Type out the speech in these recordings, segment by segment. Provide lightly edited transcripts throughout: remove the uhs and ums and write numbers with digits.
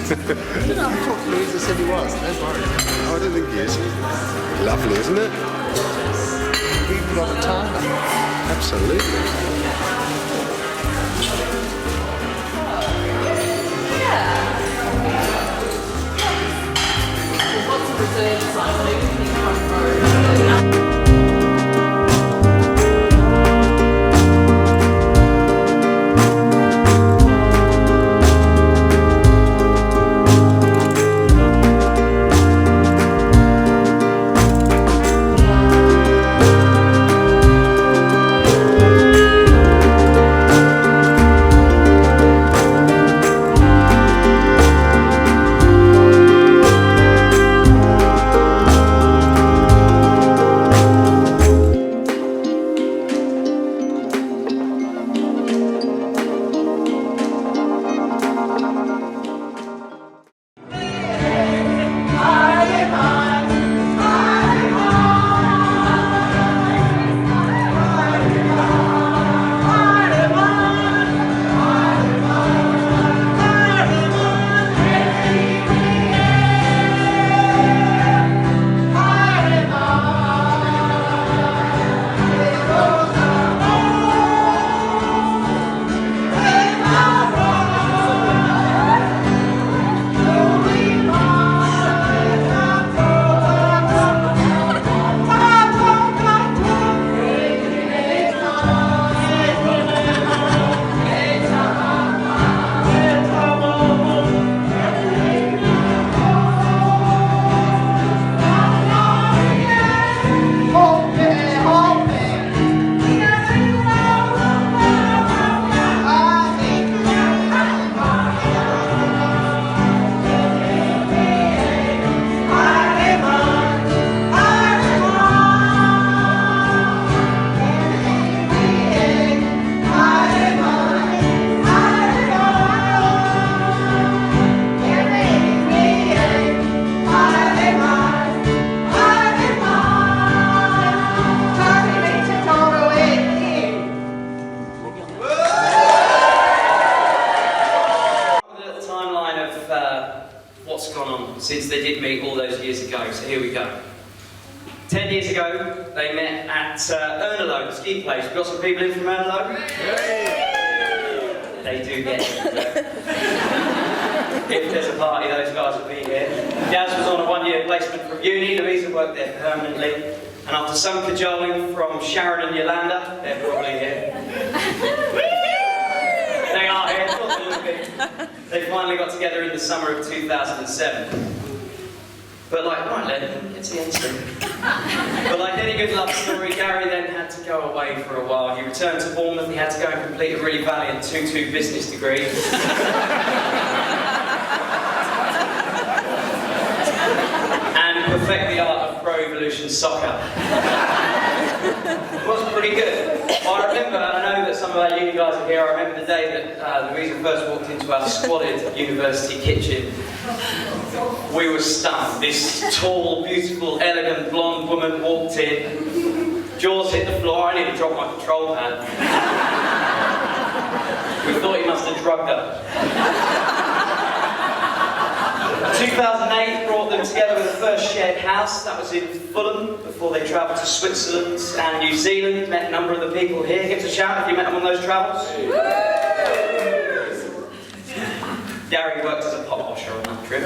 I thought Louisa said he was. Don't worry. No, I don't think he is. Lovely, isn't it? We've got a time. Absolutely. What's the reserve sign? Maybe front row. What's gone on since they did meet all those years ago, so here we go. 10 years ago, they met at Ernelo, the ski place. We've got some people in from Ernelo? They do get it. If there's a party, those guys will be here. Gaz was on a one-year placement from uni. Louisa worked there permanently. And after some cajoling from Sharon and Yolanda, they're probably here. They are here. They finally got together in the summer of 2007. But like, right then, get to the end soon. But like any good love story, Gary then had to go away for a while. He returned to Bournemouth. He had to go and complete a really valiant 2-2 business degree. And perfect the art of Pro Evolution Soccer. It was pretty good. I remember, and I know that some of our uni guys are here, I remember the day that Louisa first walked into our squalid university kitchen. We were stunned. This tall, beautiful, elegant, blonde woman walked in. Jaws hit the floor. I nearly dropped my control pad. We thought he must have drugged her. 2008 brought them together with the first shared house. That was in Fulham before they travelled to Switzerland and New Zealand. Met a number of the people here. Give us a shout if you met them on those travels. Gary worked as a pot washer on that trip.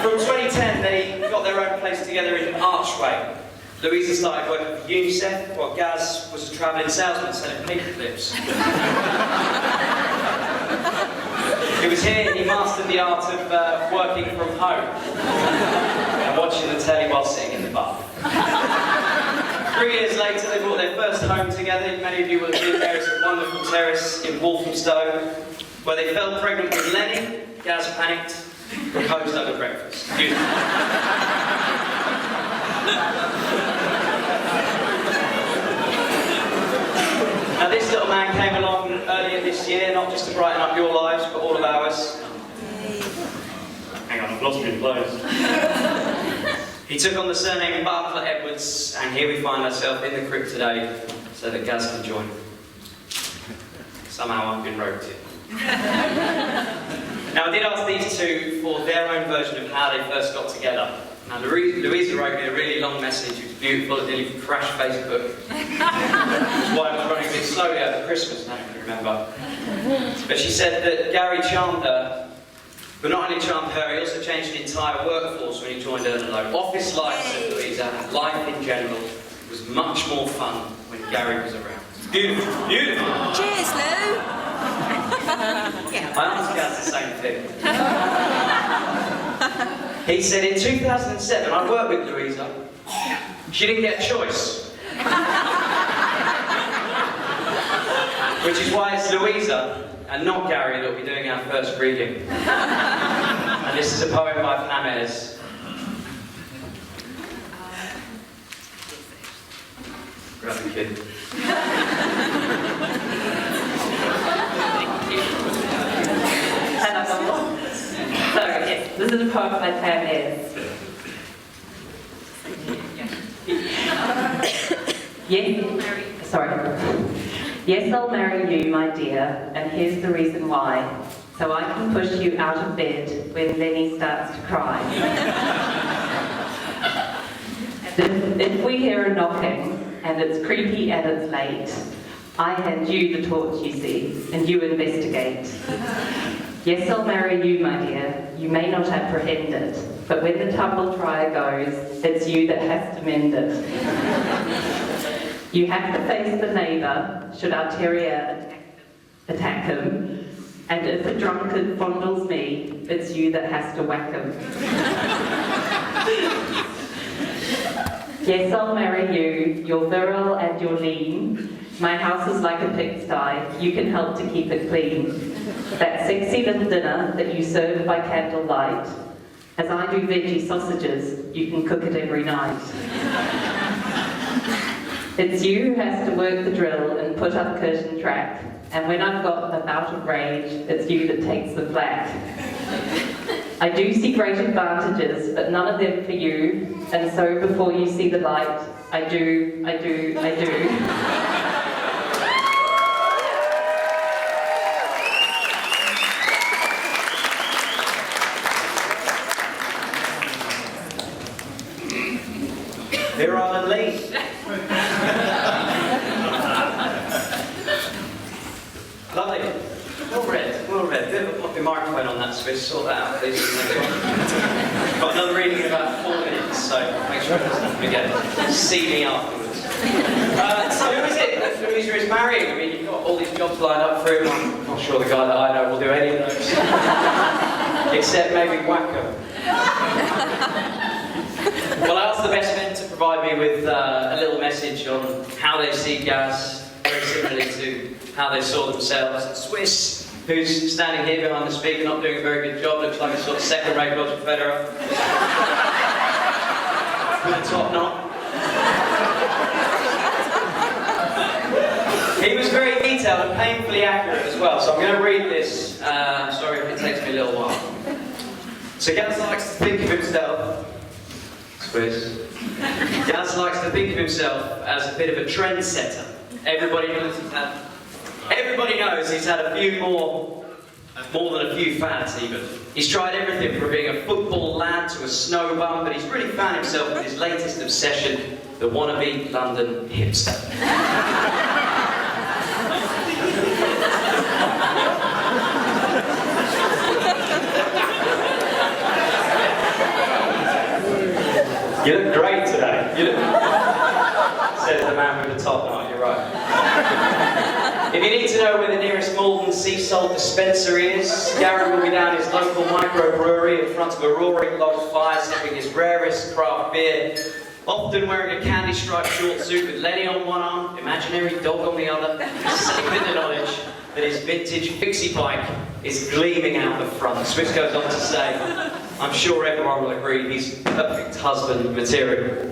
From 2010, they got their own place together in Archway. Louisa started working for UNICEF, while Gaz was a travelling salesman selling paper clips. It was here he mastered the art of working from home and watching the telly while sitting in the bath. 3 years later, they brought their first home together. Many of you will have been there. It's a wonderful terrace in Walthamstow, where they fell pregnant with Lenny. Gaz panicked, proposed over breakfast. Now this little man came along earlier this year, not just to brighten up your lives, but all of ours. Hang on, I've lost my place. He took on the surname Bartlett Edwards, and here we find ourselves in the crypt today, so that Gaz can join. Somehow I've been roped in. Now I did ask these two for their own version of how they first got together. Now Louisa wrote me a really long message, it was beautiful, it nearly crashed Facebook. Which is why I was running a bit slowly over Christmas, now you can remember. But she said that Gary charmed her, but not only charmed her, he also changed the entire workforce when he joined Earn Alone. Office life, said Louisa, and life in general was much more fun when Gary was around. Beautiful, beautiful. Cheers, Lou. I asked Gaz the same thing. He said, in 2007, I worked with Louisa. She didn't get a choice. Which is why it's Louisa and not Gary that will be doing our first reading. And this is a poem by Flames. Grab the kid. Hello. So, yes, this is a poem by Flames. Yes, sorry. Yes, I'll marry you, my dear, and here's the reason why. So I can push you out of bed when Lenny starts to cry. And if we hear a knocking, and it's creepy and it's late, I hand you the torch, you see, and you investigate. Yes, I'll marry you, my dear. You may not apprehend it, but when the tumble dryer goes, it's you that has to mend it. You have to face the neighbour, should our terrier attack him, and if a drunkard fondles me, it's you that has to whack him. Yes, I'll marry you. You're virile and you're lean. My house is like a pigsty. You can help to keep it clean. That sexy little dinner that you serve by candlelight. As I do veggie sausages, you can cook it every night. It's you who has to work the drill and put up curtain track. And when I've got a bout of rage, it's you that takes the flak. I do see great advantages, but none of them for you. And so before you see the light, I do. They're on a lead. Lovely. Well read. Bit of a poppy microphone on that Swiss. Sort that out, please. Got another reading in about 4 minutes, so make sure it doesn't forget. See me afterwards. So who is it that Louisa is marrying? I mean, you've got all these jobs lined up for him. I'm not sure the guy that I know will do any of those. Except maybe Wacko. Well, I asked the best men to provide me with a little message on how they see Gaz, very similarly to how they saw themselves. And Swiss, who's standing here behind the speaker, not doing a very good job, looks like a sort of second-rate Roger Federer. With a top knot. He was very detailed and painfully accurate as well, so I'm going to read this. I'm sorry if it takes me a little while. So Gaz likes to think of himself. Gaz likes to think of himself as a bit of a trendsetter. Everybody knows he's had a few more than a few fads even. He's tried everything from being a football lad to a snow bum, but he's really found himself with his latest obsession, the wannabe London hipster. You look great today. Says the man with the top knot, you're right. If you need to know where the nearest Malden sea salt dispensary is, Gary will be down his local microbrewery in front of a roaring log fire, sipping his rarest craft beer, often wearing a candy-striped short suit with Lenny on one arm, imaginary dog on the other, safe in the knowledge that his vintage fixie bike is gleaming out the front. Swiss goes on to say, I'm sure everyone will agree he's perfect husband material.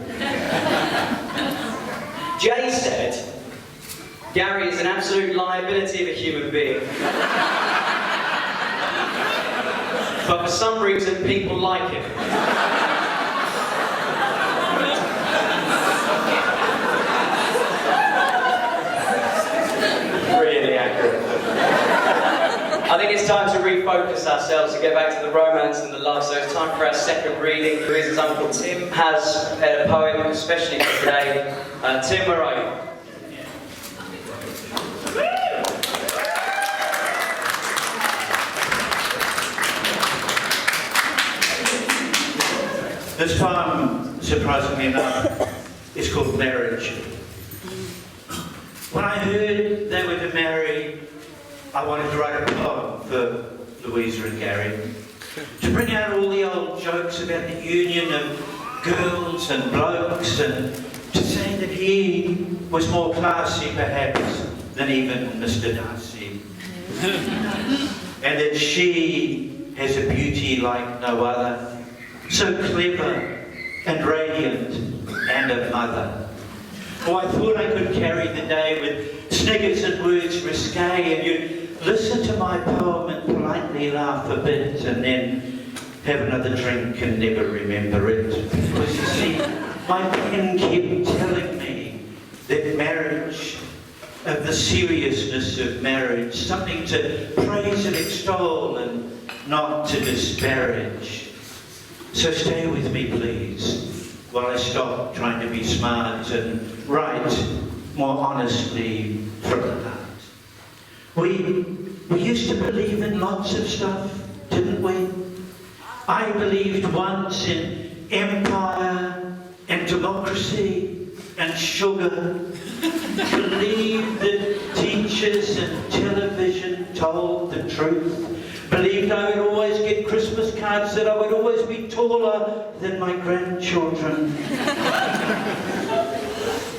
Jay said, Gary is an absolute liability of a human being. But for some reason, people like him. Really accurate. I think it's time to refocus ourselves and get back to the romance and the love. So it's time for our second reading. Louisa's uncle Tim has a poem, especially for today. Tim, where are you? This poem, surprisingly enough, is called Marriage. When I heard they were to marry, I wanted to write a poem for Louisa and Gary to bring out all the old jokes about the union of girls and blokes, and to say that he was more classy perhaps than even Mr. Darcy, and that she has a beauty like no other, so clever and radiant and a mother. Oh, I thought I could carry the day with sniggers and words risque, and you'd listen to my poem and politely laugh a bit, and then have another drink and never remember it. Because you see, my pen kept telling me that marriage, of the seriousness of marriage, something to praise and extol and not to disparage. So stay with me, please, while I stop trying to be smart and write more honestly from the heart. We used to believe in lots of stuff, didn't we? I believed once in empire and democracy and sugar. Believed that teachers and television told the truth. Believed I would always get Christmas cards, that I would always be taller than my grandchildren.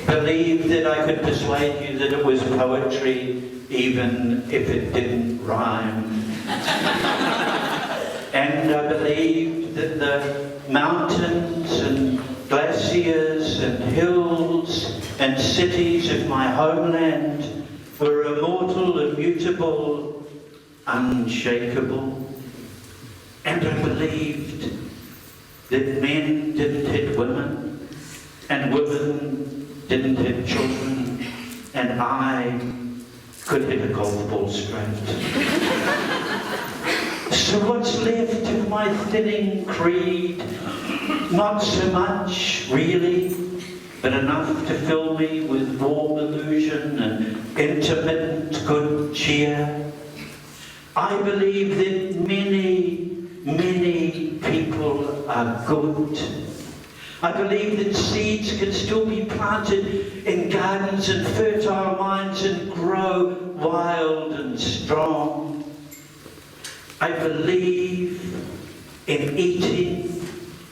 Believed that I could persuade you that it was poetry, even if it didn't rhyme. And I believed that the mountains and glaciers and hills and cities of my homeland were immortal, immutable, unshakable. And I believed that men didn't hit women, and women didn't hit children, and I could hit a golf ball straight. So what's left of my thinning creed? Not so much, really, but enough to fill me with warm illusion and intermittent good cheer. I believe that many, many people are good. I believe that seeds can still be planted in gardens and fertile minds and grow wild and strong. I believe in eating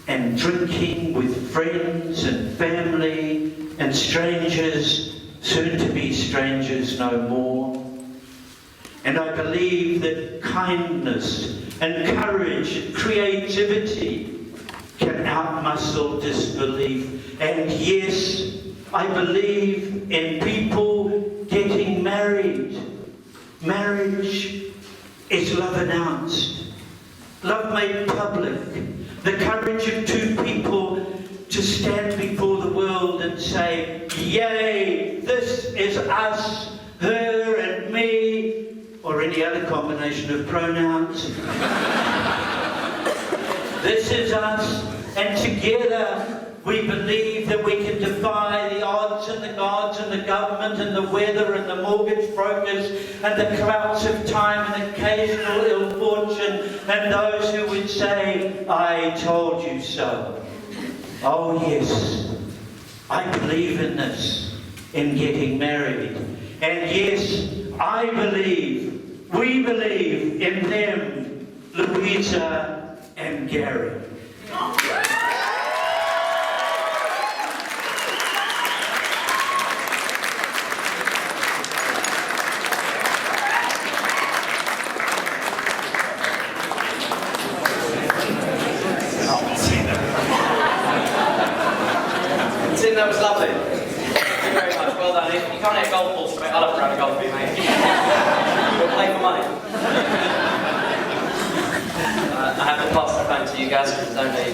and drinking with friends and family and strangers, soon to be strangers no more. And I believe that kindness and courage, creativity can outmuscle disbelief. And yes, I believe in people getting married. Marriage is love announced, love made public, the courage of two people to stand before the world and say, yay, this is us, her and me, or any other combination of pronouns. This is us, and together we believe that we can defy the odds and the gods and the government and the weather and the mortgage brokers and the clouds of time and occasional ill fortune and those who would say, I told you so. Oh yes, I believe in this, in getting married. And yes, I believe, we believe in them, Louisa and Gary. That was lovely. Thank you very much. Well done. If you can't hit a golf ball straight, I'll have a round of golf for you, mate. We'll play for money. I have to pass the phone to you guys because only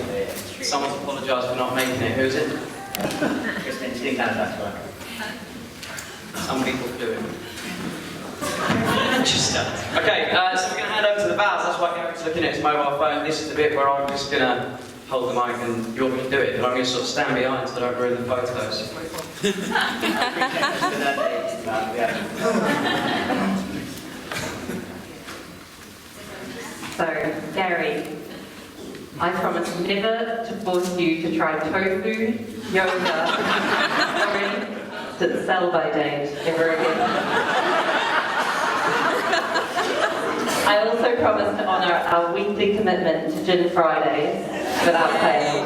someone's apologised for not making it. Who is it? Kristen, she didn't have that one. Somebody will do it. Manchester. Okay, so we're going to hand over to the vows, that's why Gary's looking at his mobile phone. This is the bit where I'm just going to hold the mic and you want me to do it, but I'm going to sort of stand behind so I don't ruin the photos. So, Gary, I promise never to force you to try tofu, yoga, or to sell-by date ever again. I also promise to honour our weekly commitment to Gin Fridays without fail.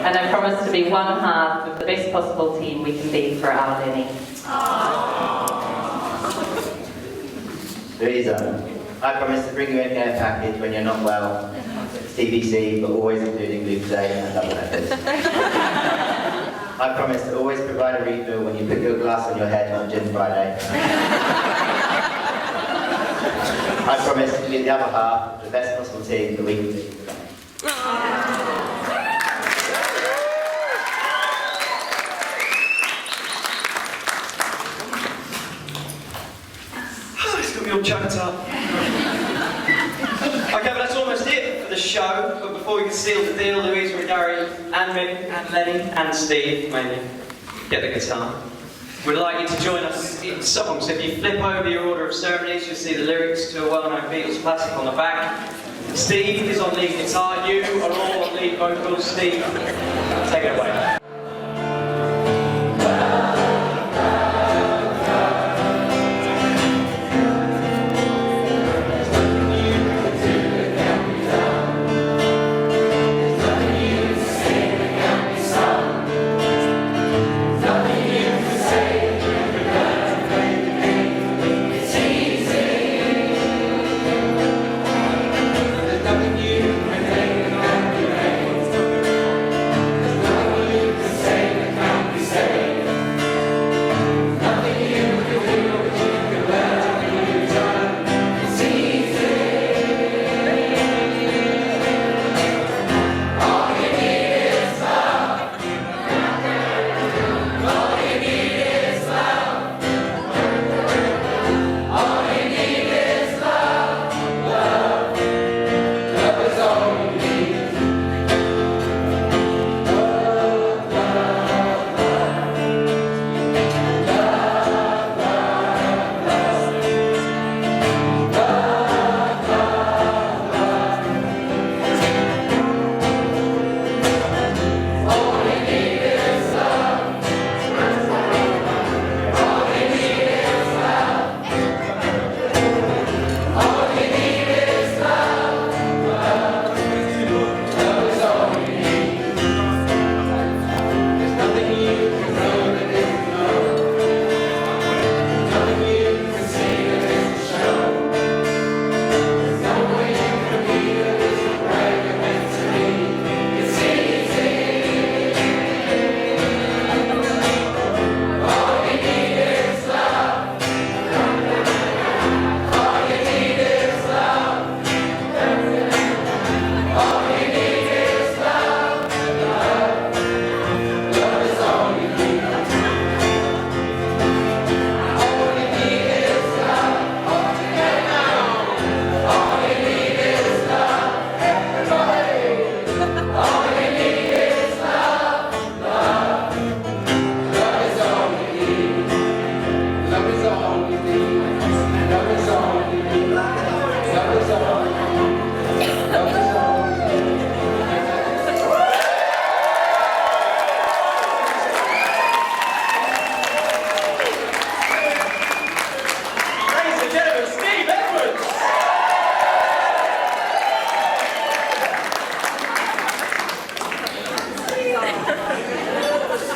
And I promise to be one half of the best possible team we can be for our Lenny. Louisa, I promise to bring you in care package when you're not well. CBC, but always including Lucozade and double letters. I promise to always provide a refill when you put your glass on your head on Gin Friday. I promise to be the other half of the best possible team that we can be. It's got me all choked up. Okay, but that's almost it for the show. But before we can seal the deal, Louisa and Gary and Mick and Lenny and Steve, mainly, get the guitar. We'd like you to join us in song. So if you flip over your order of ceremonies, you'll see the lyrics to a well-known Beatles classic on the back. Steve is on lead guitar. You are all on lead vocals. Steve, take it away.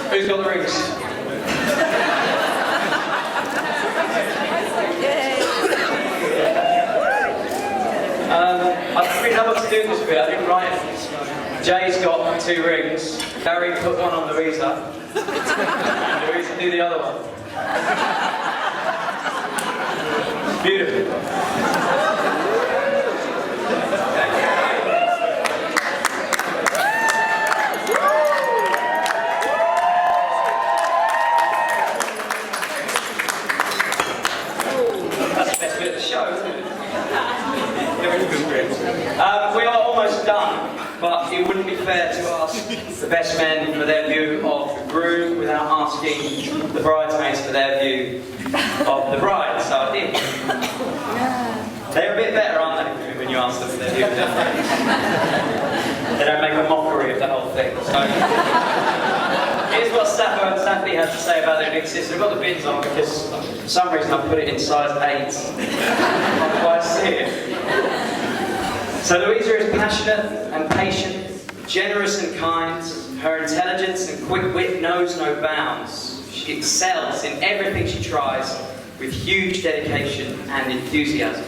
Who's got the rings? I didn't know what to do this bit, I didn't write it. Jay's got 2 rings. Gary put one on Louisa. Louisa do the other one. Beautiful. That's the best bit of the show. but it wouldn't be fair to ask the best men for their view of the groom without asking the bridesmaids for their view of the bride, so I did. They're a bit better, aren't they, when you ask them for their view of their friends? They don't make a mockery of the whole thing. So, here's what Sappho and Sappy had to say about their big sister. I've got the bins on because for some reason I've put it in size 8. I can't quite see it. So Louisa is passionate and patient, generous and kind. Her intelligence and quick wit knows no bounds. She excels in everything she tries with huge dedication and enthusiasm.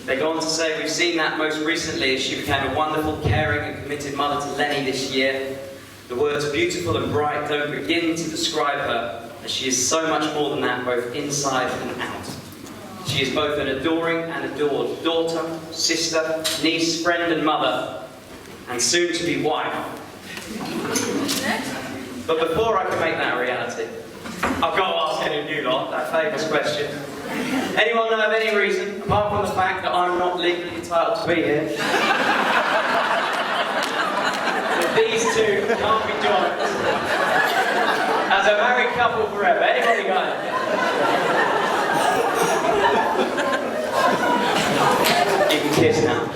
They go on to say we've seen that most recently as she became a wonderful, caring and committed mother to Lenny this year. The words beautiful and bright don't begin to describe her, as she is so much more than that, both inside and out. She is both an adoring and adored daughter, sister, niece, friend and mother, and soon to be wife. But before I can make that a reality, I've got to ask any of you lot that famous question. Anyone know of any reason, apart from the fact that I'm not legally entitled to be here, that these two can't be joined as a married couple forever? Anybody got it? You can kiss now.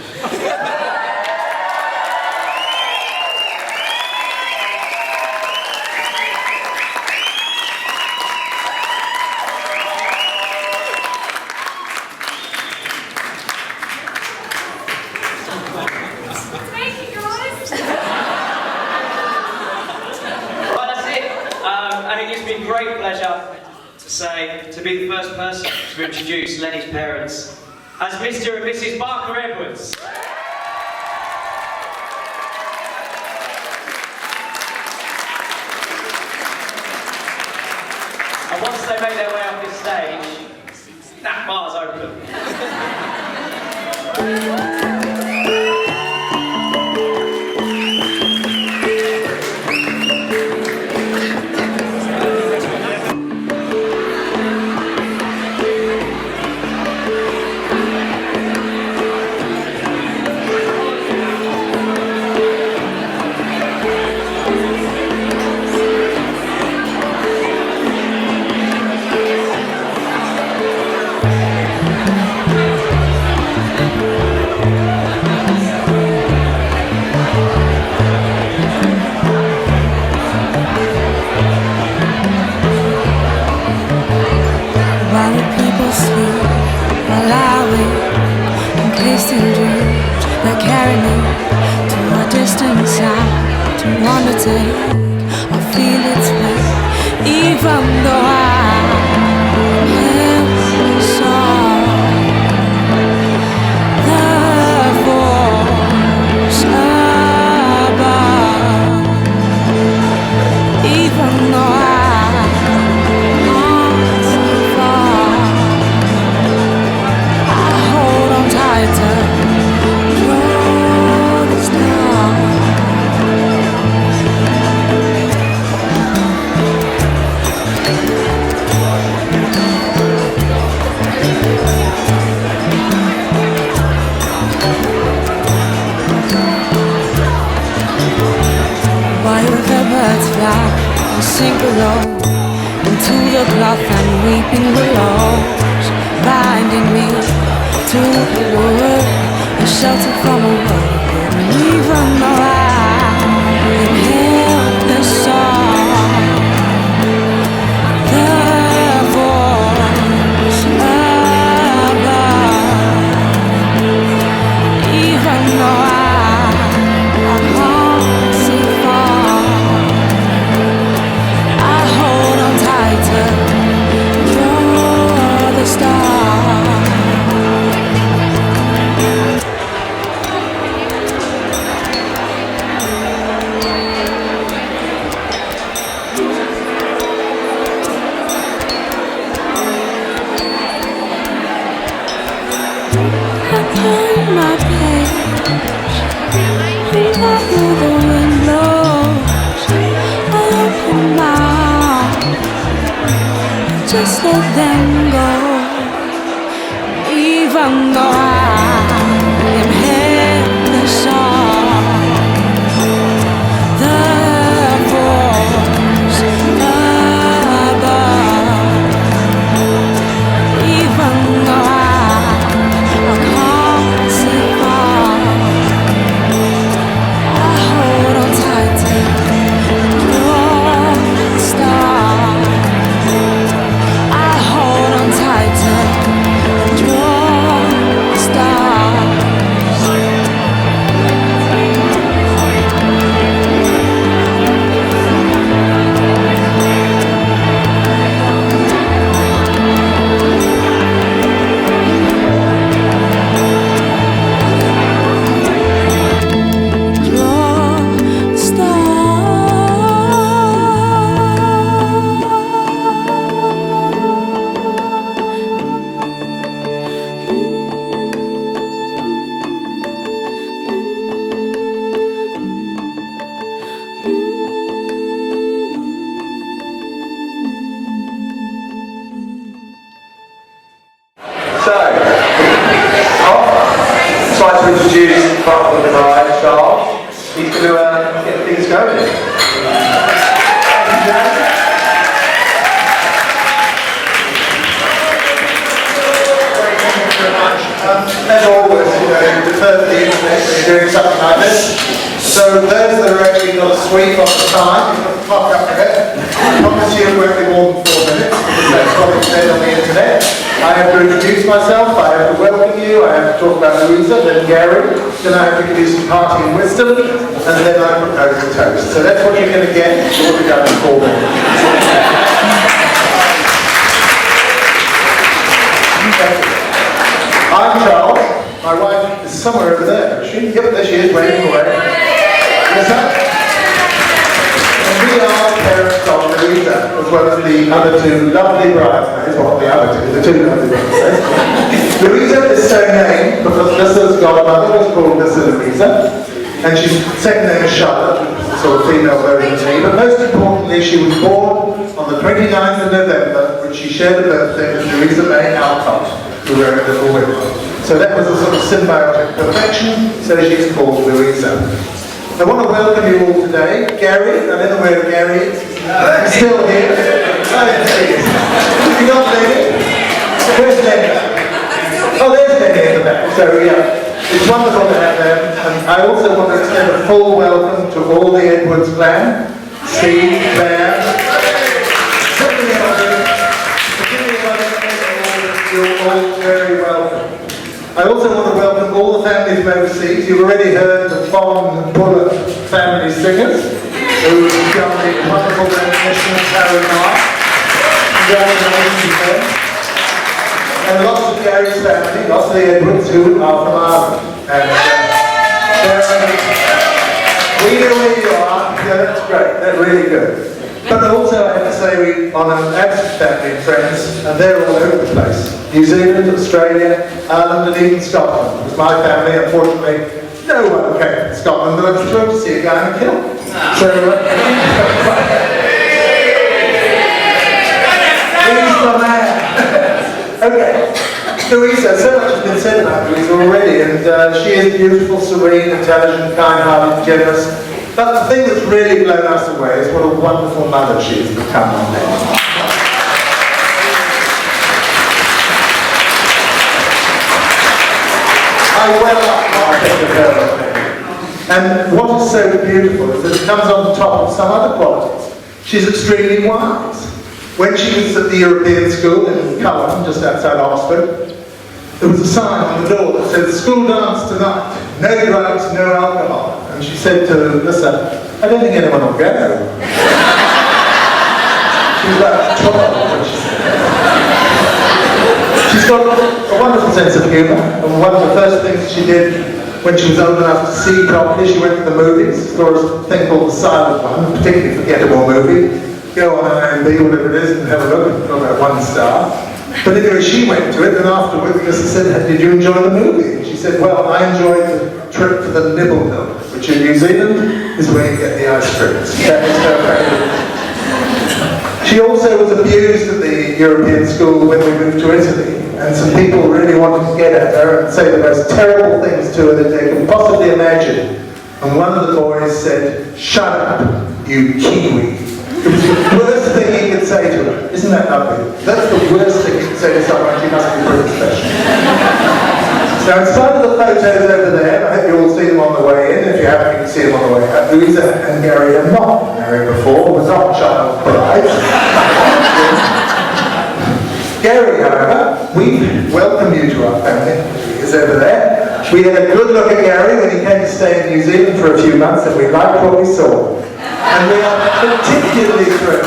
Great pleasure to be the first person to introduce Lenny's parents as Mr. and Mrs. Barker Edwards. And once they make their way up this stage, that bar's open. Just let them go, even though I am headless. So, I'd like to introduce Father of the Bride, Charles. He's going to get things going. As always, you know, you refer to the internet when you're doing something like this. So those that are actually got a sweep on the time, you've got to clock up there. I promise you it won't be more than 4 minutes, because that's what it said on the internet. I have to introduce myself, I have to welcome you, I have to talk about Louisa, then Gary, then I have to give you some parting wisdom, and then I propose a toast. So that's what you're going to get, what we've done in 4 minutes. I'm Charles. My wife is somewhere over there, is she? Yep, there she is, waving away. Yes, sir? And we are the parents of Louisa, as well as the other 2 lovely bridesmaids, or the other 2, the 2 lovely bridesmaids. Louisa is so named because Lissa's godmother was called Lissa Louisa, and she's second name is Charlotte, sort of female version of me, but most importantly, she was born on the 29th of November, when she shared a birthday with Louisa May Alcott, who were a little women. So that was a sort of symbiotic perfection, so she's called Louisa. I want to welcome you all today. Gary, I don't know where Gary is. He's still here. Oh, yes, there he is. You got Lenny? Where's Lenny? Oh, there's Lenny in the back. So, yeah, it's wonderful to have them. And I also want to extend a full welcome to all the Edwards clan. Steve, Claire, you're all very welcome. I also want to welcome all the families from overseas. You've already heard the Bond and Bullock family singers, who have done the wonderful recognition of Harry Mark. Congratulations to them. And lots of Gary's family, lots of the Edwards, who are from Ireland. And we know where you are. Yeah, that's great. That's really good. But also, I have to say, we honour absent family and friends, and they're all over the place. New Zealand, Australia, Ireland, and even Scotland. It was my family, unfortunately, no one came from Scotland, but I was thrilled to see a guy in a kilt. So, he's the man. Okay. Louisa, so much has been said about Louisa already, and she is beautiful, serene, intelligent, kind-hearted, generous. But the thing that's really blown us away is what a wonderful mother she has become on there. I well up my think of her. And what is so beautiful is that it comes on top of some other qualities. She's extremely wise. When she was at the European school in Cullen, just outside Oxford, there was a sign on the door that said, "School dance tonight, no drugs, no alcohol." And she said to Lissa, "I don't think anyone will go." She was like 12 when she said that. She's got a wonderful sense of humour, and one of the first things she did when she was old enough to see properly, she went to the movies, saw a thing called The Silent One, a particularly forgettable movie. Go on IMDb, whatever it is, and have a look, and got about 1 star. But anyway, she went to it, and afterwards, Lissa said, "Did you enjoy the movie?" And she said, "Well, I enjoyed the trip to the Nibble Hill, which in New Zealand is where you get the ice creams." That is her favourite. She also was abused at the European school when we moved to Italy, and some people really wanted to get at her and say the most terrible things to her that they could possibly imagine. And one of the boys said, "Shut up, you Kiwi." It was the worst thing he could say to her. Isn't that lovely? That's the worst thing you can say to someone. She must be pretty special. Now, in spite of the photos over there, I hope you all see them on the way in. If you haven't, you can see them on the way out. Louisa and Gary are not married before, were not child brides. Gary, however, we welcome you to our family. He is over there. We had a good look at Gary when he came to stay in New Zealand for a few months, and we liked what we saw. And we are particularly thrilled.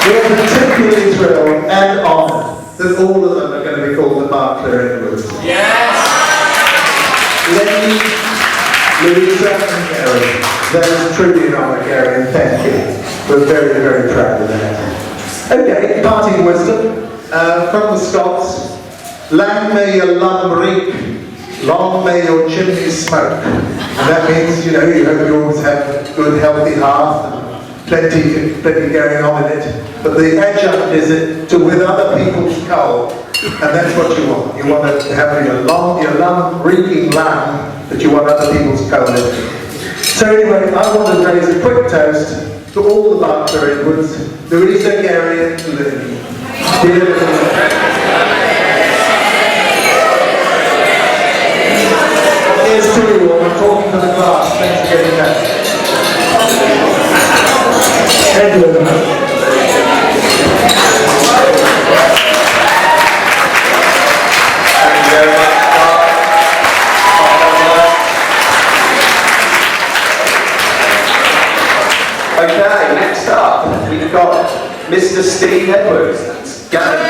We are particularly thrilled and honoured that all of them are going to be called the Barclay Edwards. Yes! Lenny, Louisa and Gary. That is tribute honour, Gary, and thank you. We're very, very proud of that. Okay, parting wisdom from the Scots. Lang may your lum reek, long may your chimney smoke. And that means, you know, you hope you always have a good, healthy hearth and plenty going on in it. But the adjunct is it to with other people's coal, and that's what you want. You want to have your reeking lung that you want other people's coal in. So anyway, I want to raise a quick toast to all the Berkshire Edwards, Louisa, Gary, and Lynn. Here's to you all. I'm talking to the class. Thanks for getting that. Edward. Thank you very much, Mark. Okay, next up, we've got Mr. Steve Edwards. That's Gary.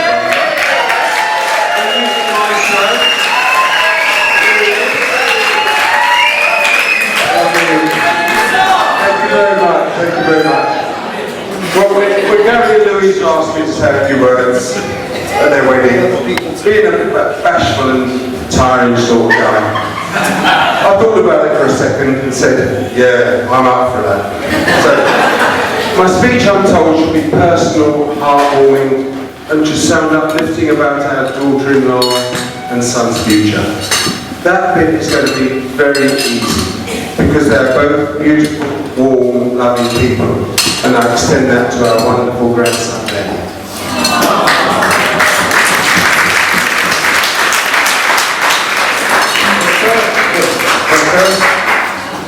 Thank you very much. Well, when Gary and Louise asked me to say a few words at their wedding, being a bashful and tiring sort of guy, I thought about it for a second and said, yeah, I'm up for that. So, my speech, I'm told, should be personal, heartwarming, and just sound uplifting about our daughter-in-law and son's future. That bit is going to be very easy, because they're both beautiful, warm, loving people, and I extend that to our wonderful grandson Ben.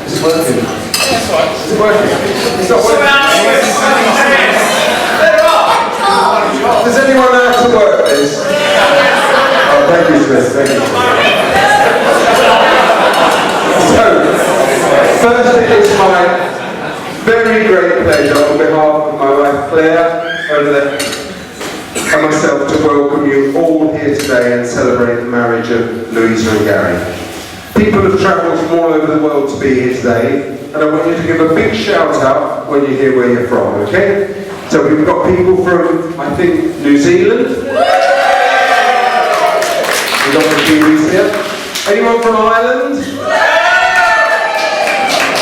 Is it working? Is it working? It's not working. Does anyone know how to work this? Oh, thank you, Smith. Thank you. So, first it is my very great pleasure on behalf of my wife Claire over there and myself to welcome you all here today and celebrate the marriage of Louisa and Gary. People have travelled from all over the world to be here today, and I want you to give a big shout out when you hear where you're from, okay? So we've got people from, I think, New Zealand. We've got the Kiwis here. Anyone from Ireland?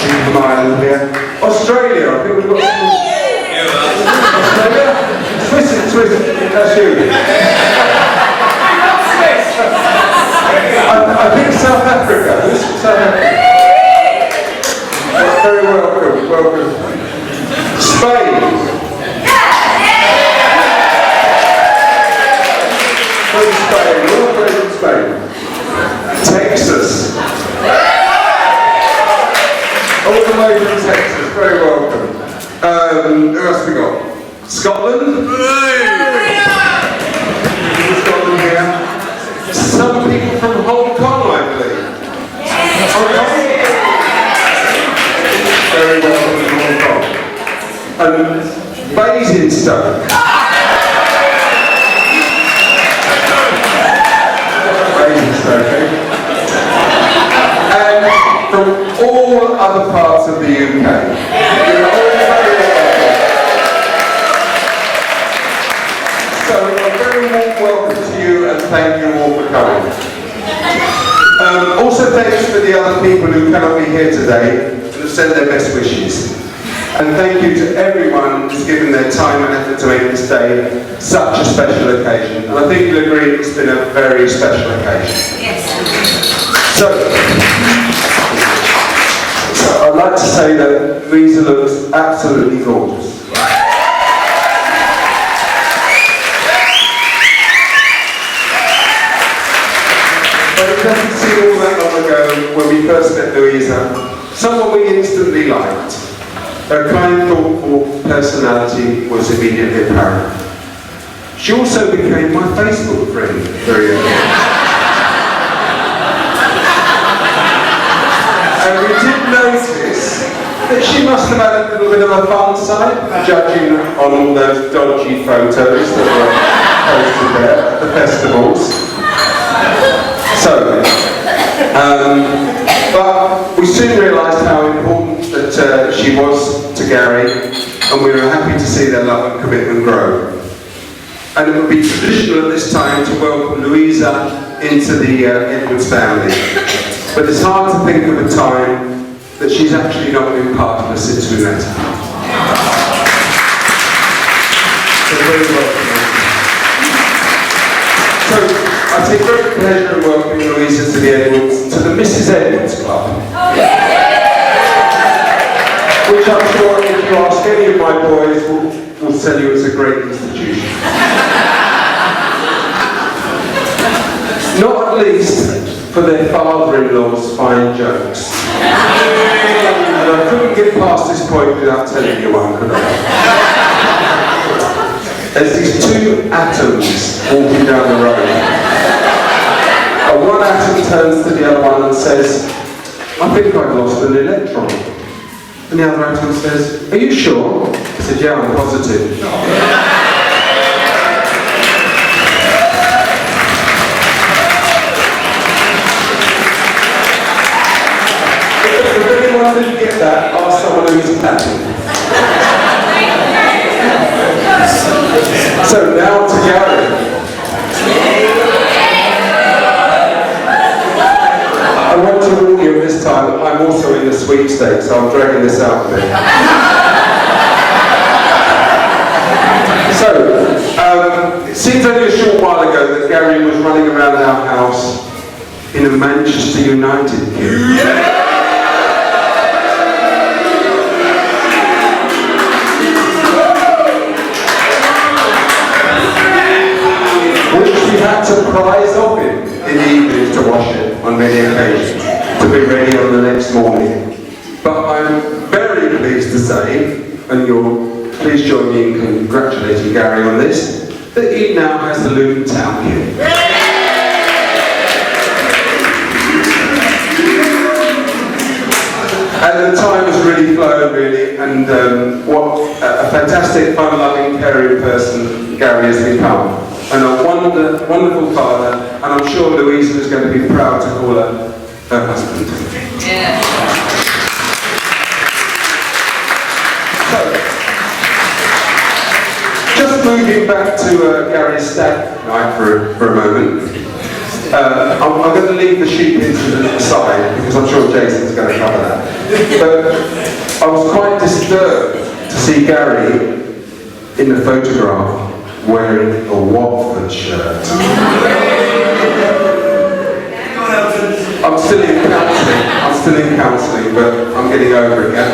People from Ireland here. Australia, I think we've got some. Australia? Swiss, that's you. I think South Africa. Who's from South Africa? Very welcome. Spain. From Spain, all the way from Spain. Texas. All the way from Texas, very welcome. Who else we got? Scotland? Scotland here. Some people from Hong Kong, I believe. Hong Kong? Very welcome to Hong Kong. And Basingstoke. Basingstoke, okay? And from all other parts of the UK. You're all very welcome. So a very warm welcome to you and thank you all for coming. Also thanks for the other people who cannot be here today and have sent their best wishes. And thank you to everyone who's given their time and effort to make this day such a special occasion. And I think you'll agree it's been a very special occasion. Yes. So I'd like to say that Louisa looks absolutely gorgeous. But it doesn't seem all that long ago when we first met Louisa, someone we instantly liked. Her kind, thoughtful personality was immediately apparent. She also became my Facebook friend very early. And we did notice that she must have had a little bit of a fun side, judging on all those dodgy photos that were posted there at the festivals. So, but we soon realised how important that she was to Gary, and we were happy to see their love and commitment grow. And it would be traditional at this time to welcome Louisa into the Edwards family. But it's hard to think of a time that she's actually not been part of us since we met her. very welcome. So, I take great pleasure in welcoming Louisa to the Edwards, to the Mrs. Edwards Club. Which I'm sure if you ask any of my boys will tell you it's a great institution. Not at least for their father-in-law's fine jokes. And I couldn't get past this point without telling you one, could I? There's these two atoms walking down the road. And one atom turns to the other one and says, I think I've lost an electron. And the other atom says, are you sure? I said, yeah, I'm positive. If anyone didn't get that, ask someone who's happy. So now to Gary. I want to warn you this time, I'm also in the sweepstakes, so I'm dragging this out a bit. So, it seems only a short while ago that Gary was running around our house in a Manchester United kit. We had to prize off him in the evenings to wash it on many occasions, to be ready on the next morning. But I'm very pleased to say, and you'll please join me in congratulating Gary on this, that he now has the Luton Town kit. And the time has really flown, really, and what a fantastic, fun-loving, caring person Gary has become. And a wonderful father, and I'm sure Louisa is going to be proud to call her husband. Yeah. So, just moving back to Gary's stag night for a moment. I'm going to leave the sheep incident aside because I'm sure Jason's going to cover that. But I was quite disturbed to see Gary in the photograph wearing a Watford shirt. I'm still in counselling, but I'm getting over it again.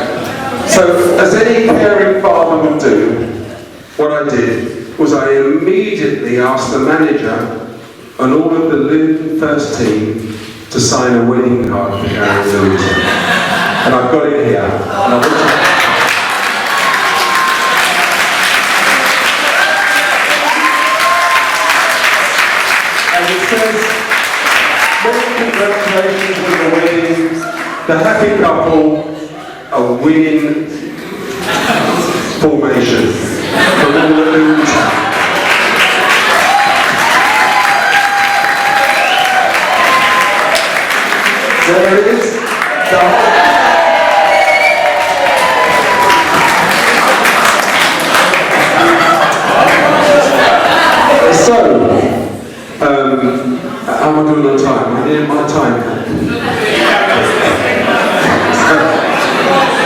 So, as any caring father would do, what I did was I immediately asked the manager and all of the Luton first team to sign a wedding card for Gary and Louisa. And I've got it here. And I want to it says, many congratulations on the wedding, the happy couple, a winning formation from all the Luton Town. There it is. How am I doing on time? I need my time.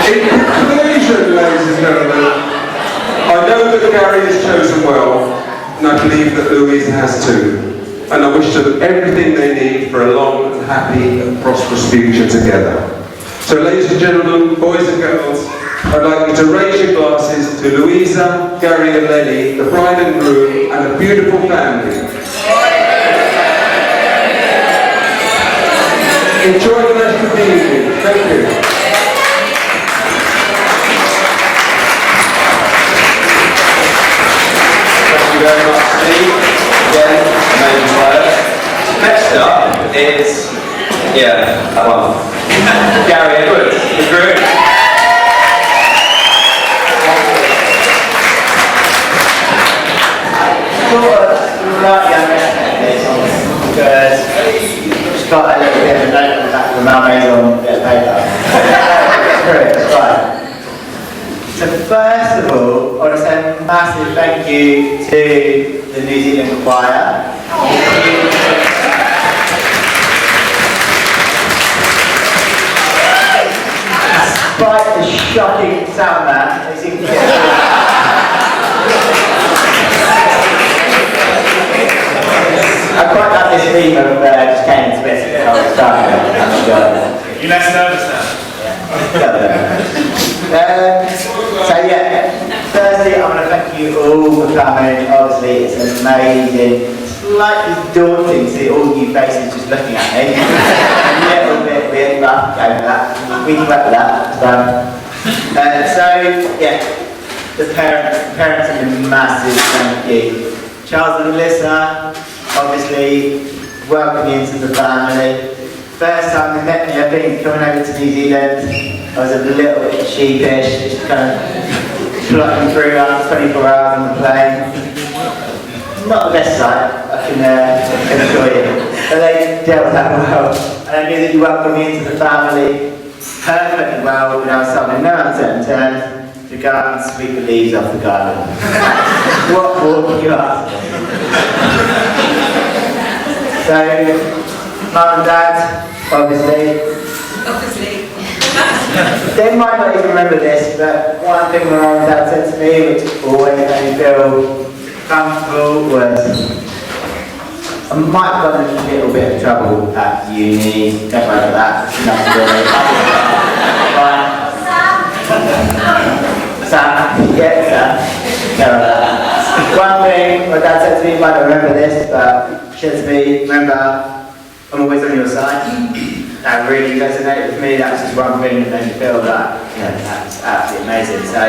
In conclusion, ladies and gentlemen, I know that Gary has chosen well, and I believe that Louisa has too. And I wish them everything they need for a long and happy and prosperous future together. So ladies and gentlemen, boys and girls, I'd like you to raise your glasses to Louisa, Gary and Lenny, the bride and groom, and a beautiful family. Enjoy the rest of the evening. Thank you. Thank you very much, Steve. Again, amazing work. Next up is, that one. Gary Edwards, the groom. Got a little bit of a note on the back of the Malmaison on a bit of paper. Right. So first of all, I want to say a massive thank you to the New Zealand Choir. Despite the shocking sound man, they seem to get team of just came into it the whole time. You less nervous now? So yeah, firstly I want to thank you all for coming. Obviously it's amazing. Slightly daunting to see all you faces just looking at me. A little bit weird, but go with that. We can work with that. So yeah, the parents have been massive, thank you. Charles and Melissa, obviously welcome you into the family. First time they met me, I think, coming over to New Zealand, I was a little bit sheepish, just kind of plotting through after 24 hours on the plane. Not the best sight, I can assure you, but they dealt with that well. And I knew that you welcomed me into the family perfectly well when I was told no uncertain terms to go out and sweep the leaves off the garden. What more can you ask? So, Mum and Dad, obviously. They might not even remember this, but one thing my Mum and Dad said to me, which always made me feel comfortable, was I might have got in a little bit of trouble at uni. Don't worry about that. Nothing really. Sam, yeah, Sam. Don't worry about that. One thing my dad said to me, you might not remember this, but she said to me, remember, I'm always on your side. That really resonated with me. That was just one thing that made me feel that, you know, that's absolutely amazing. So,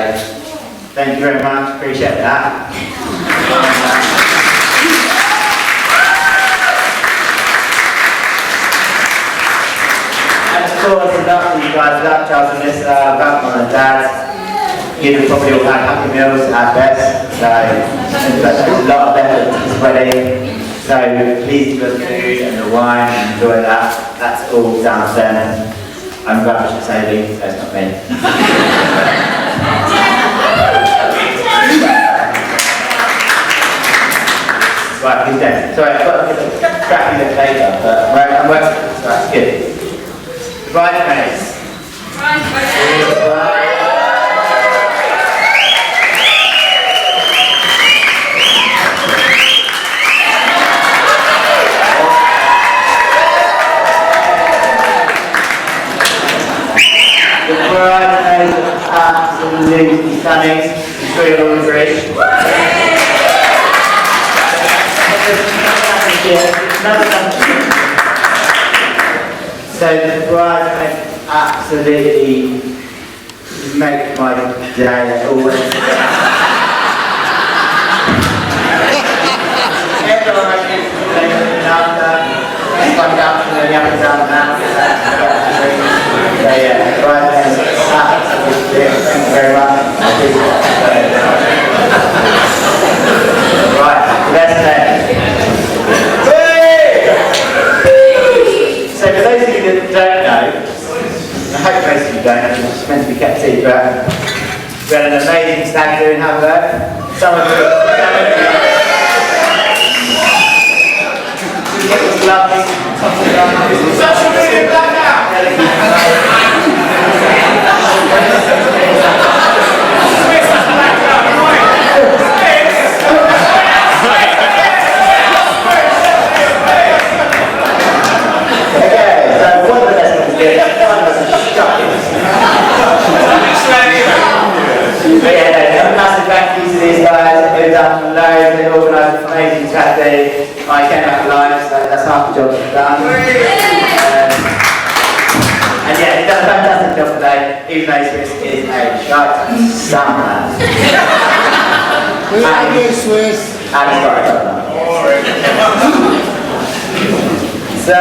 thank you very much. Appreciate that. And of course, enough of you guys, about Charles and Melissa, about Mum and Dad. You'd have probably all had happy meals at best. So, there's a lot of effort to this wedding. So please enjoy the food and the wine and enjoy that. That's all downstairs. I'm rubbish at sailing, so it's not me. Right, he's dead. Sorry, I've got to get a crappy bit later, but I'm working, so that's good. Bridesmaids. Absolutely stunning. I'm sure you'll all agree. So the bride absolutely make my day always. Everyone after find out from the up and down that. So yeah, the bride absolutely thank you very much. Right, let's so for those of you that don't know, I hope most of you don't, it's meant to be kept secret, we had an amazing stag do in Hamburg. Some of you, it was lovely. Social media back now! But yeah, a massive thank you to these guys. They've done loads, they've organised an amazing Saturday. I came back alive, so that's half the job done. And yeah, they've done a fantastic job today, even though Swiss is a shite summer. We love you, Swiss. And it's got a So,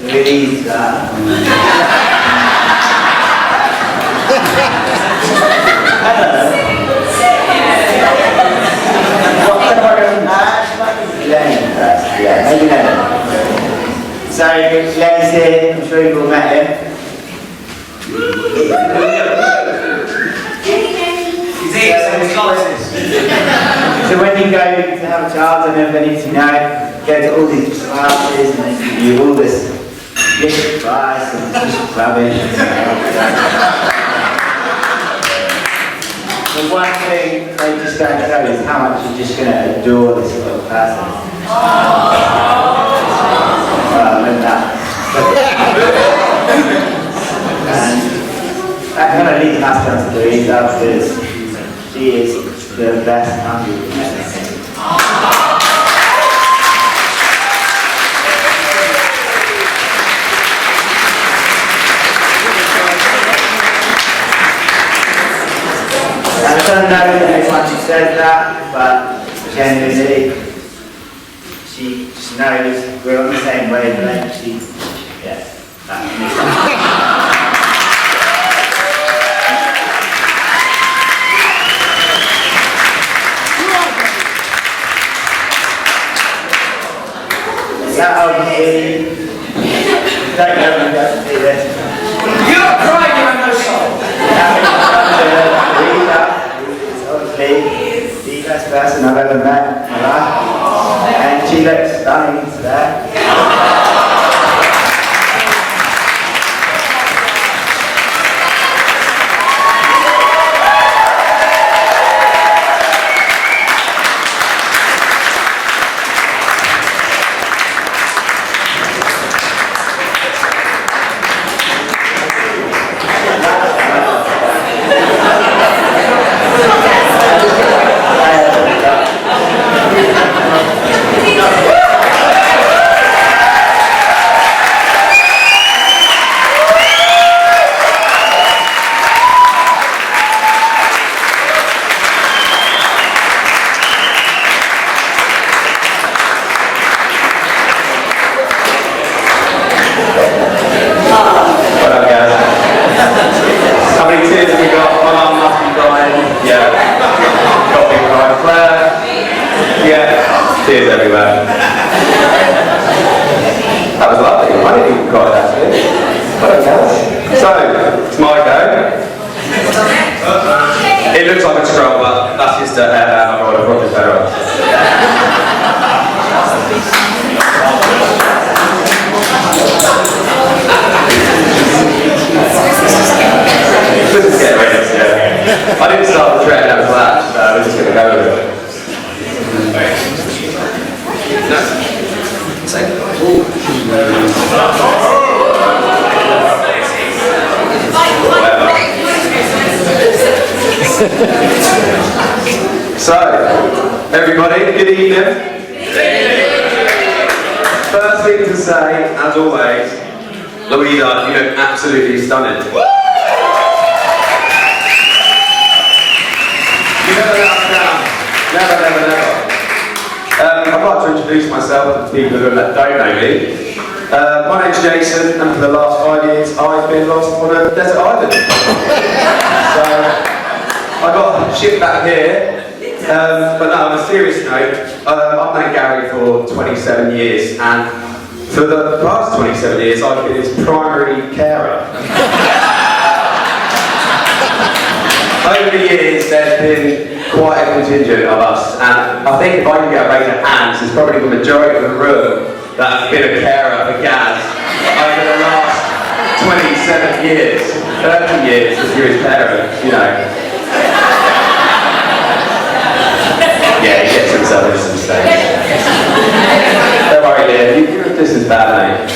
Lisa. Yeah, maybe no. So, Lenny's here, I'm sure you've all met him. So when you go to have a child, and everybody needs to know, go to all these classes and they give you all this advice and rubbish. The one thing they just don't know is how much you're just going to adore this little person. And that kind of leads us down to Louisa because she is the best auntie we've met. I don't know everyone she says that, but genuinely, she just knows we're on the same wavelength. That makes sense. Obviously, don't know if you guys see this. You're not crying, you have no soul. Obviously, the best person I've ever met in my life, and she looks stunning today. Tears everywhere. That was lovely. I didn't even cry actually. So, it's my go. It looks like a scroll, but that's just a hair I've got a project better. This is getting ready, yeah. I didn't start the trend, that was that, so we're just going to go with it. So, everybody, good evening. First thing to say, as always, Louisa, you look absolutely stunning. You never let us down. Never, never, never. I'd like to introduce myself to people who don't know me. My name's Jason, and for the last 5 years I've been lost on a desert island. So I got shipped back here. But no, on a serious note, I've known Gary for 27 years, and for the past 27 years I've been his primary carer. Over the years there's been quite a contingent of us, and I think if I can get a raise of hands, it's probably the majority of the room that have been a carer for Gaz over the last 27 years, 30 years as you're his parent, you know. Yeah, he gets himself into some mistakes. Don't worry, dear, you're just as bad, mate.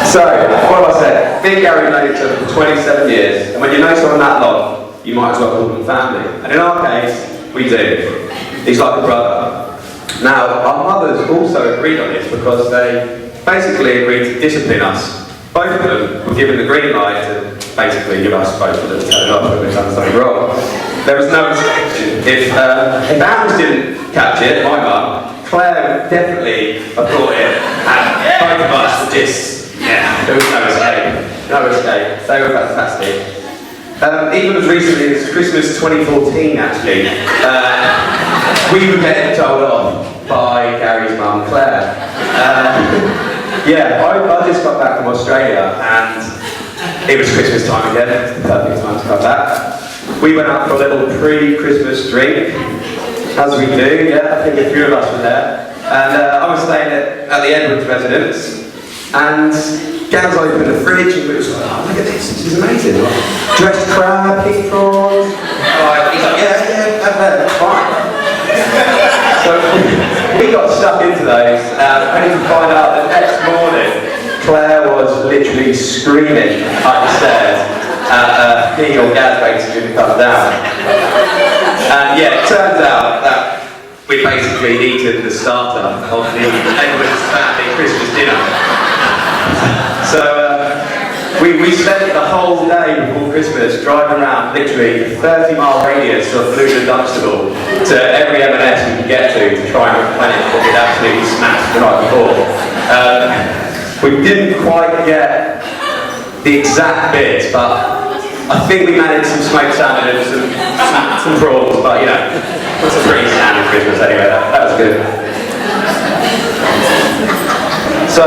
So, what have I said? Me and Gary know each other for 27 years, and when you know someone that long, you might as well call them family. And in our case, we do. He's like a brother. Now, our mothers also agreed on this because they basically agreed to discipline us. Both of them were given the green light to basically give us both of them to turn it off when we've done something wrong. There was no restriction. If Amos didn't catch it, my mum, Claire would definitely have caught it, and both of us were just, yeah, there was no escape. No escape. They were fantastic. Even as recently as Christmas 2014, actually, we were getting told off by Gary's mum, Claire. Yeah, I just got back from Australia, and it was Christmas time again. It's the perfect time to come back. We went out for a little pre-Christmas drink, as we do. Yeah, I think a few of us were there, and I was staying at the Edwards residence, and Gaz opened the fridge and we was like, oh, look at this is amazing. Like, dressed crab, pink prawns. He's like, yeah, have that, that's fine. So we got stuck into those, only to find out the next morning, Claire was literally screaming up the stairs at me or Gaz basically to come down. And yeah, it turns out that we basically eaten the starter of the Edwards family Christmas dinner. So we spent the whole day before Christmas driving around literally a 30-mile radius of Luton and Dunstable to every M&S we could get to try and replenish what we'd absolutely smashed the night before. We didn't quite get the exact bits, but I think we managed some smoked salmon and some prawns, but you know, it's a pretty standard Christmas anyway, that was good. So,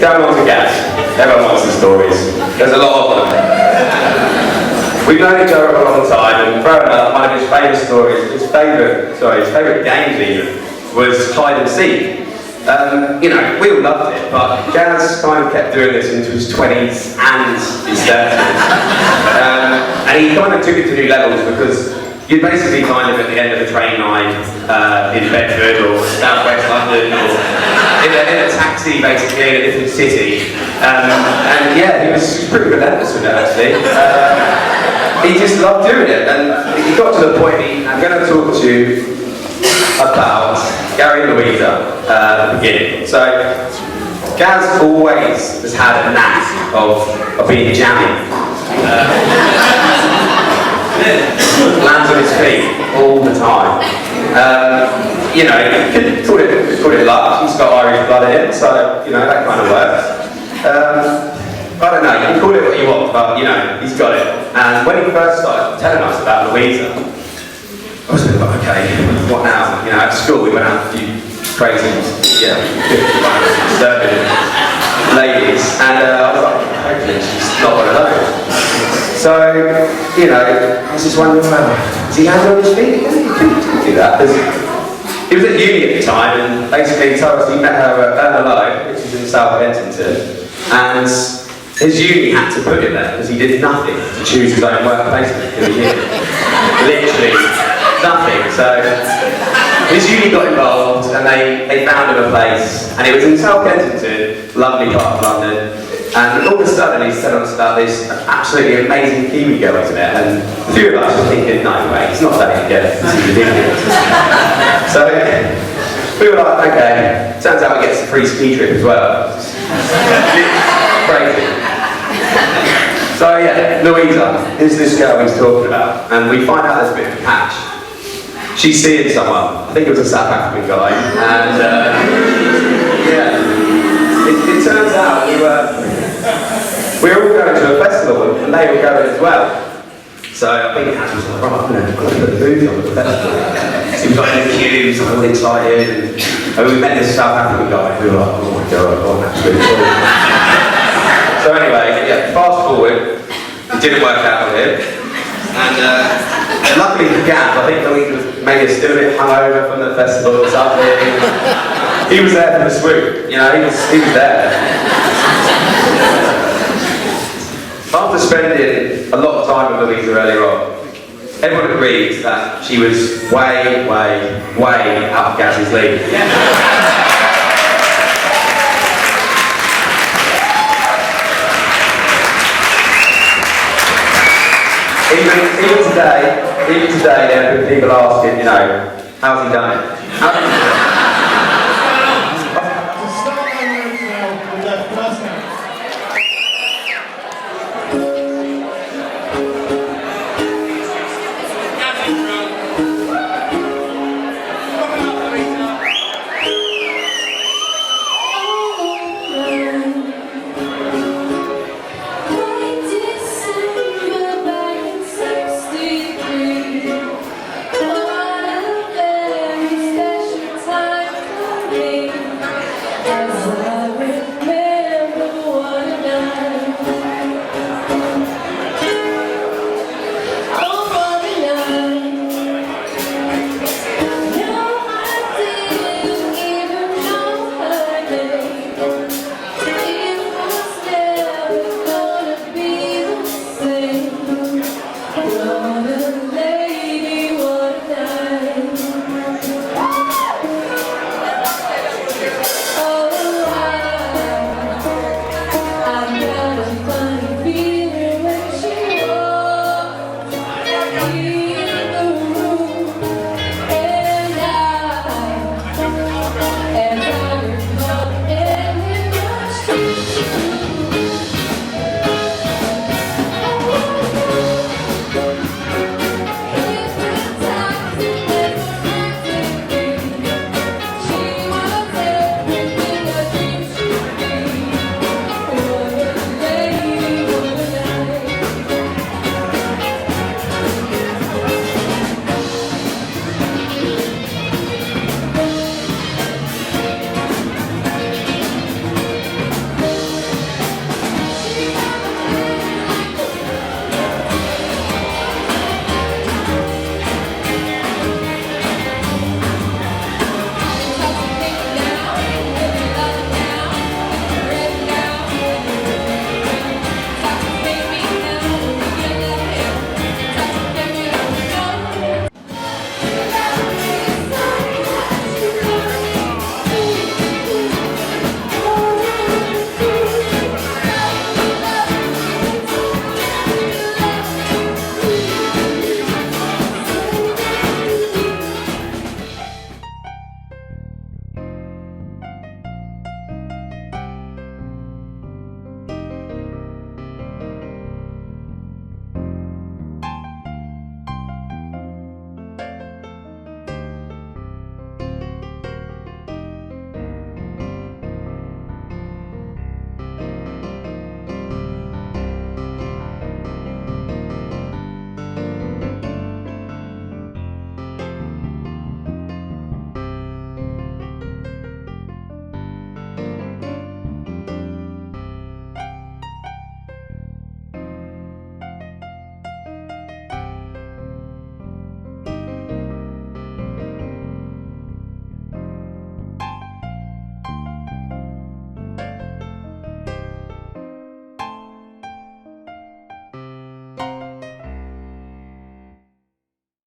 going on to Gaz. Everyone wants the stories. There's a lot of them. We've known each other for a long time, and growing up, one of his favourite stories, his favourite games even, was hide and seek. You know, we all loved it, but Gaz kind of kept doing this into his 20s and his 30s. And he kind of took it to new levels because you'd basically find him at the end of a train line in Bedford or South West London or in a taxi basically in a different city. And yeah, he was pretty relentless with it actually. He just loved doing it, and he got to the point, I'm going to talk to you about Gary and Louisa at the beginning. So, Gaz always has had a knack of being jammy. Lands on his feet all the time. You know, you could call it luck. He's got Irish blood in him, so you know that kind of works. I don't know. You can call it what you want, but you know he's got it. And when he first started telling us about Louisa, I was a bit like, okay, what now? You know, at school we went out a few crazy, disturbing ladies, and I was like, hopefully she's not one of those. So, you know, I was just wondering, does he have on his feet? He couldn't do that. He was at uni at the time, and basically he told us he met her at Ernaloe, which is in South Kensington, and his uni had to put him there because he did nothing to choose his own work placement in the year. Literally nothing. So his uni got involved, and they found him a place, and it was in South Kensington, lovely part of London. And all of a sudden he's telling us about this absolutely amazing Kiwi girl he's met, and a few of us were thinking, no way, he's not dating again, this is ridiculous. So we were like, okay, turns out we get a free ski trip as well. Crazy. So yeah, Louisa is this girl he's talking about, and we find out there's a bit of a catch. She's seeing someone, I think it was a South African guy, and yeah, it turns out we were all going to a festival, and they were going as well. So I think Gaz was like, right, I'm going to put the booth on the festival. So he was like in the queue, he was all excited, and we met this South African guy, and we were like, oh my god, that's really cool. So anyway, yeah, fast forward, it didn't work out with him, and luckily for Gaz, I think Louisa was maybe still a bit hungover from the festival or something. He was there for the swoop, you know, he was there. After spending a lot of time with Louisa earlier on, everyone agrees that she was way, way, way out of Gaz's league. Even today, there are people asking, you know, how's he done it?